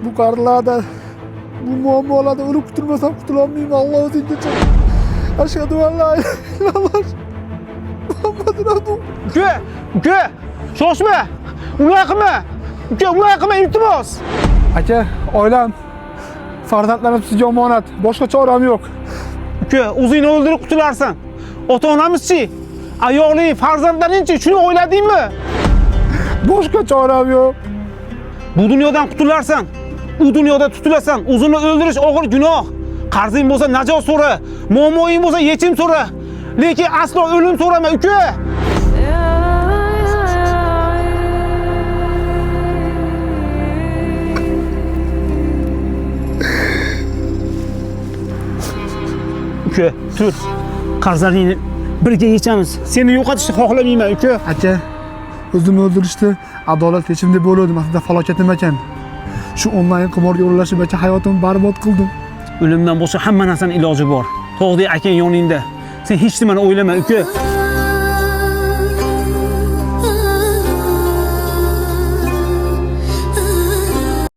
Bu qarlarda, bu muammolarda o'lib qutulmasam qutulolmayman. Alloh o'zingga chaq. Ashhadu an la ilaha illalloh Muhammadur rasululloh. Uka, shoshma. Unday qilma. Uka, unday qilma, iltimos. Aka, oilam, farzandlarim sizga omonat. Boshqa choram yo'q. Uka, o'zingni o'ldirib qutularsan. Ota-onamizchi? Ayolning, farzandlaringchi? Shuni o'yladingmi? Boshqa choram yo'q. Bu dunyodan qutularsan. U dunyoda tutilasan. O'zini o'ldirish og'ir gunoh. Qarzing bo'lsa najot so'ra, muammoing bo'lsa yechim so'ra. Lekin aslo o'lim so'rama, uka. Uka, tur. Qarzlaringni birga yechamiz. Seni yo'qotishni xohlamayman, uka. Aka, o'zimni o'ldirishdi. Adolat yechim deb o'yladim. Aslida falokat nima ekan? Shu onlayn qimorga o'ralashib aka hayotimni barbod qildim. O'limdan boshqa hamma narsaning iloji bor. Tog'dek akang yoningda. Sen hech nimani o'ylama, uka.